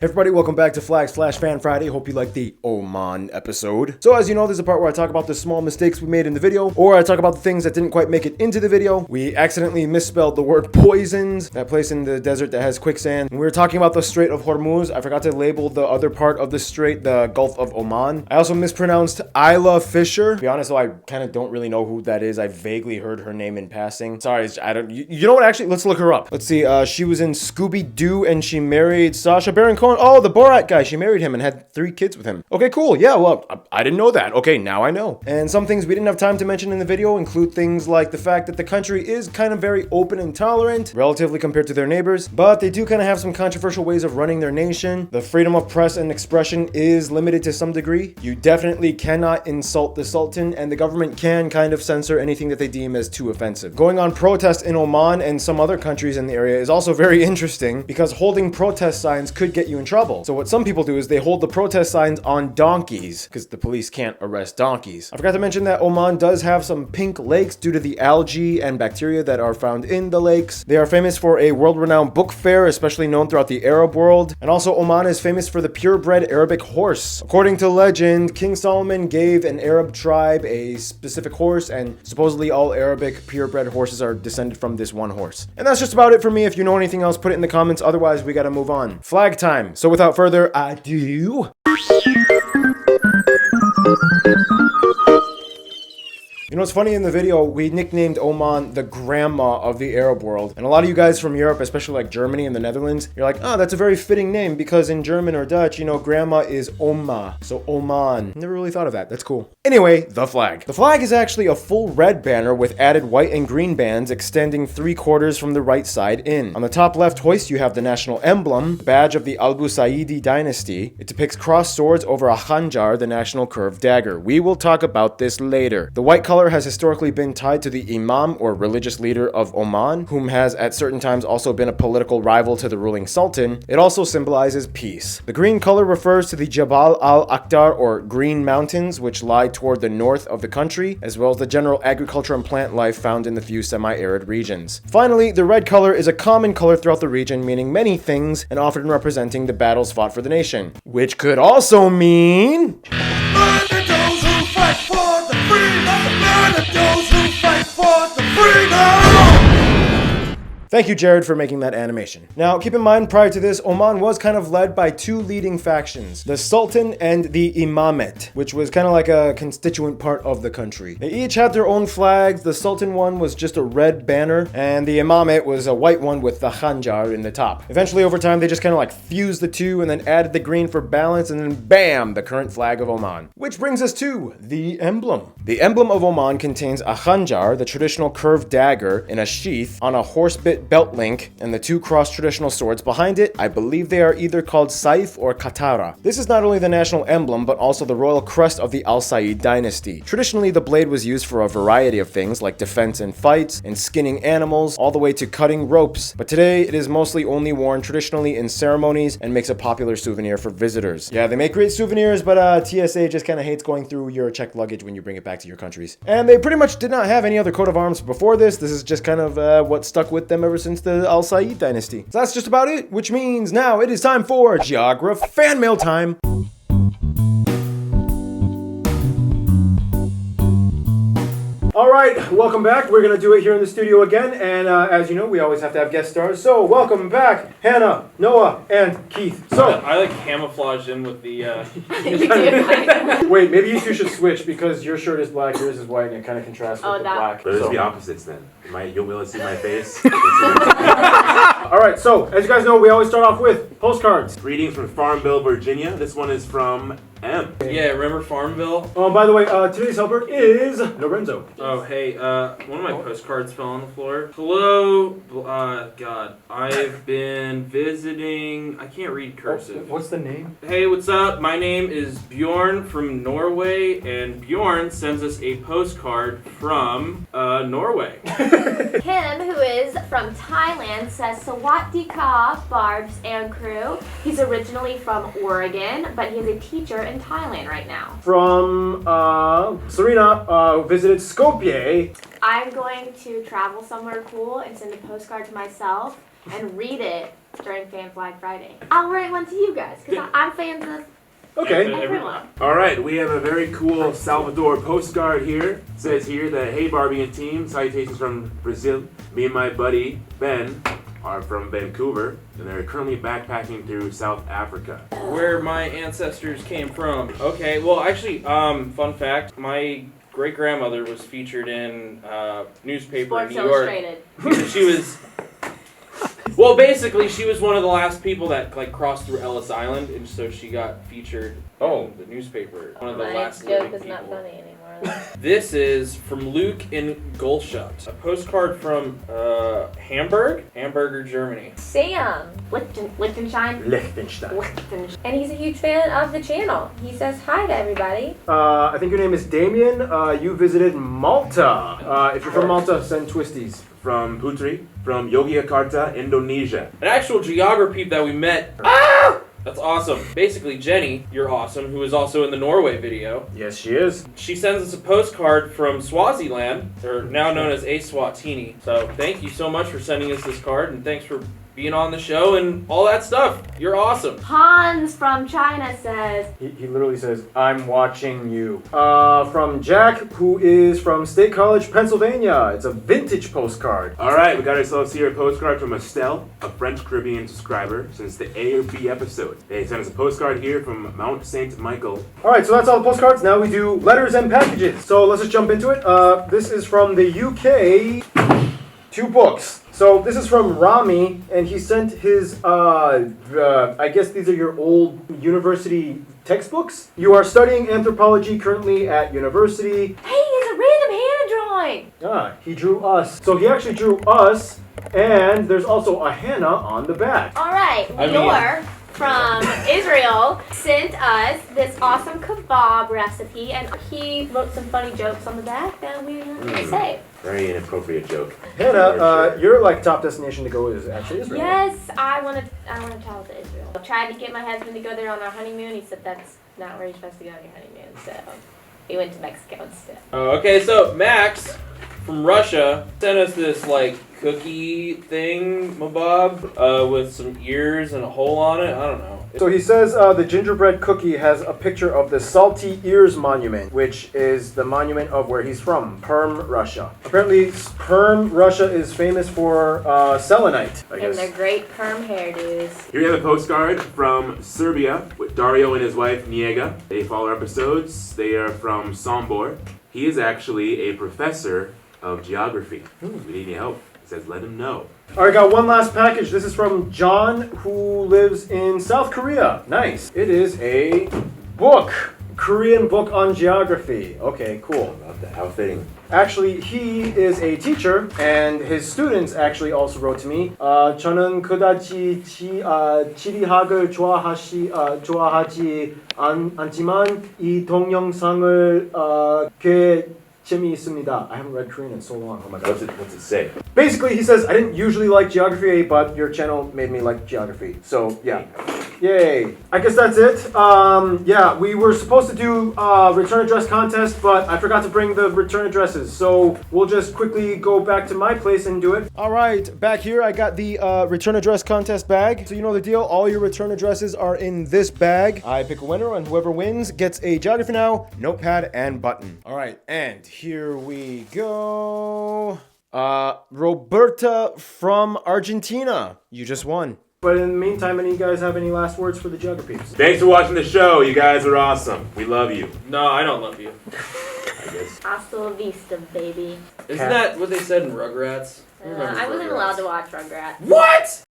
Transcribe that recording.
Hey everybody, welcome back to Flags/Fan Friday. Hope you like the Oman episode. So as you know, there's a part where I talk about the small mistakes we made in the video, or I talk about the things that didn't quite make it into the video. We accidentally misspelled the word poisons, that place in the desert that has quicksand. When we were talking about the Strait of Hormuz, I forgot to label the other part of the strait, the Gulf of Oman. I also mispronounced Isla Fisher. To be honest though, I kind of don't really know who that is. I vaguely heard her name in passing. Sorry, I don't, you know what, actually, let's look her up. Let's see, she was in Scooby-Doo and she married Sacha Baron Cohen. Oh, the Borat guy. She married him and had 3 kids with him. Okay, cool. Yeah, well, I didn't know that. Okay, now I know. And some things we didn't have time to mention in the video include things like the fact that the country is kind of very open and tolerant, relatively compared to their neighbors, but they do kind of have some controversial ways of running their nation. The freedom of press and expression is limited to some degree. You definitely cannot insult the Sultan, and the government can kind of censor anything that they deem as too offensive. Going on protest in Oman and some other countries in the area is also very interesting because holding protest signs could get you in trouble. So what some people do is they hold the protest signs on donkeys because the police can't arrest donkeys. I forgot to mention that Oman does have some pink lakes due to the algae and bacteria that are found in the lakes. They are famous for a world-renowned book fair, especially known throughout the Arab world. And also Oman is famous for the purebred Arabic horse. According to legend, King Solomon gave an Arab tribe a specific horse, and supposedly all Arabic purebred horses are descended from this one horse. And that's just about it for me. If you know anything else, put it in the comments. Otherwise, we gotta move on. Flag time. So without further ado, you know, it's funny, in the video, we nicknamed Oman the grandma of the Arab world. And a lot of you guys from Europe, especially like Germany and the Netherlands, you're like, oh, that's a very fitting name because in German or Dutch, you know, grandma is Oma. So Oman. Never really thought of that. That's cool. Anyway, the flag. The flag is actually a full red banner with added white and green bands extending 3/4 from the right side in. On the top left hoist, you have the national emblem, badge of the Albusaidi Dynasty. It depicts crossed swords over a khanjar, the national curved dagger. We will talk about this later. The white color has historically been tied to the imam or religious leader of Oman, whom has at certain times also been a political rival to the ruling sultan. It also symbolizes peace. The green color refers to the Jabal al-Akhtar or Green Mountains, which lie toward the north of the country, as well as the general agriculture and plant life found in the few semi-arid regions. Finally, the red color is a common color throughout the region, meaning many things and often representing the battles fought for the nation, which could also mean Thank you, Jared, for making that animation. Now, keep in mind, prior to this, Oman was kind of led by 2 leading factions, the Sultan and the Imamate, which was kind of like a constituent part of the country. They each had their own flags. The Sultan one was just a red banner, and the Imamate was a white one with the khanjar in the top. Eventually, over time, they just kind of like fused the two and then added the green for balance, and then bam, the current flag of Oman. Which brings us to the emblem. The emblem of Oman contains a khanjar, the traditional curved dagger, in a sheath on a horse-bit belt link, and the 2 crossed traditional swords behind it. I believe they are either called saif or katara. This is not only the national emblem, but also the royal crest of the Albusaidi Dynasty. Traditionally, the blade was used for a variety of things, like defense and fights, and skinning animals, all the way to cutting ropes. But today, it is mostly only worn traditionally in ceremonies and makes a popular souvenir for visitors. Yeah, they make great souvenirs, but TSA just kind of hates going through your checked luggage when you bring it back to your countries. And they pretty much did not have any other coat of arms before this. This is just kind of what stuck with them ever since the Albusaidi Dynasty. So that's just about it, which means now it is time for Geograph Fan Mail time. All right, welcome back. We're going to do it here in the studio again, and as you know, we always have to have guest stars. So welcome back, Hannah, Noah, and Keith. So I like camouflaged in with the. Wait, maybe you two should switch because your shirt is black, yours is white, and it kind of contrasts with the black. But it'll be opposites then. You'll be able to see my face. All right, so as you guys know, we always start off with postcards. Greetings from Farmville, Virginia. This one is from M. Yeah, remember Farmville? Oh, by the way, today's helper is Lorenzo. Oh, hey, one of my postcards fell on the floor. Hello, God, I've been visiting, I can't read cursive. What's the name? Hey, what's up? My name is Bjorn from Norway, and Bjorn sends us a postcard from, Norway. Kim, who is from Thailand, says Sawatdee Ka, Barbs and crew. He's originally from Oregon, but he is a teacher in Thailand right now. From Serena, visited Skopje. I'm going to travel somewhere cool and send a postcard to myself. and read it during Fan Flag Friday. I'll write one to you guys because I'm fans of Okay. everyone. All right, we have a very cool Salvador postcard here. It says here that, hey Barbie and team, salutations from Brazil. Me and my buddy Ben are from Vancouver, and they're currently backpacking through South Africa. Where my ancestors came from. Okay, well, actually, fun fact, my great-grandmother was featured in newspaper Sports in New York. Illustrated. She was... Well, basically, she was one of the last people that like crossed through Ellis Island, and so she got featured in the newspaper. One of the My last joke living is not people. funny anymore. This is from Luke in Gulshut. A postcard from Hamburger, Germany. Sam. Liechtenstein. Liechtenstein. And he's a huge fan of the channel. He says hi to everybody. I think your name is Damien. You visited Malta. If you're from Malta, send twisties. From Putri, from Yogyakarta, Indonesia. An actual geography that we met. Ah! That's awesome. Basically, Jenny, you're awesome, who is also in the Norway video. Yes, she is. She sends us a postcard from Swaziland, or now known as Eswatini. So thank you so much for sending us this card, and thanks for being on the show and all that stuff. You're awesome. Hans from China says, He literally says, I'm watching you. From Jack, who is from State College, Pennsylvania. It's a vintage postcard. All right, we got ourselves here a postcard from Estelle, a French Caribbean subscriber since the A or B episode. They sent us a postcard here from Mount St. Michael. All right, so that's all the postcards. Now we do letters and packages. So let's just jump into it. This is from the UK. 2 books. So this is from Rami, and he sent his, I guess these are your old university textbooks. You are studying anthropology currently at university. hey, it's a random hand drawing. Ah, he drew us. So he actually drew us, and there's also a Hannah on the back. All right, Lior from Israel sent us this awesome kebab recipe, and he wrote some funny jokes on the back that we're not going to say. Very inappropriate joke. Hannah, your like top destination to go is actually Israel. Yes, I want to travel to Israel. I tried to get my husband to go there on our honeymoon. He said that's not where you're supposed to go on your honeymoon, so we went to Mexico instead. Oh, okay, so Max from Russia sent us this like cookie thing, mabob, with some ears and a hole on it. I don't know. So he says the gingerbread cookie has a picture of the Salty Ears Monument, which is the monument of where he's from, Perm, Russia. Apparently, Perm, Russia is famous for selenite, I And guess. their great perm hairdos. Here we have a postcard from Serbia with Dario and his wife Niega. They follow our episodes. They are from Sombor. He is actually a professor of geography. If we need any help, he says let him know. All right, got one last package. This is from John, who lives in South Korea. Nice. It is a book. Korean book on geography. Okay, cool. About that, how fitting. Actually, he is a teacher, and his students actually also wrote to me. 저는 그다지 지리학을 좋아하지 않지만 이 동영상을 꽤 재미있습니다. I haven't read Korean in so long. Oh my god. What's it say? Basically, he says, I didn't usually like geography, but your channel made me like geography. So, yeah. Yay. I guess that's it. Yeah, we were supposed to do return address contest, but I forgot to bring the return addresses. So we'll just quickly go back to my place and do it. All right, back here, I got the return address contest bag. So you know the deal. All your return addresses are in this bag. I pick a winner, and whoever wins gets a Geography Now notepad and button. All right, and here we go. Roberta from Argentina. You just won. But in the meantime, any of you guys have any last words for the geography? Thanks for watching the show. You guys are awesome. We love you. No, I don't love you. I guess. Hasta la vista, baby. Isn't that what they said in Rugrats? I wasn't allowed to watch Rugrats. What?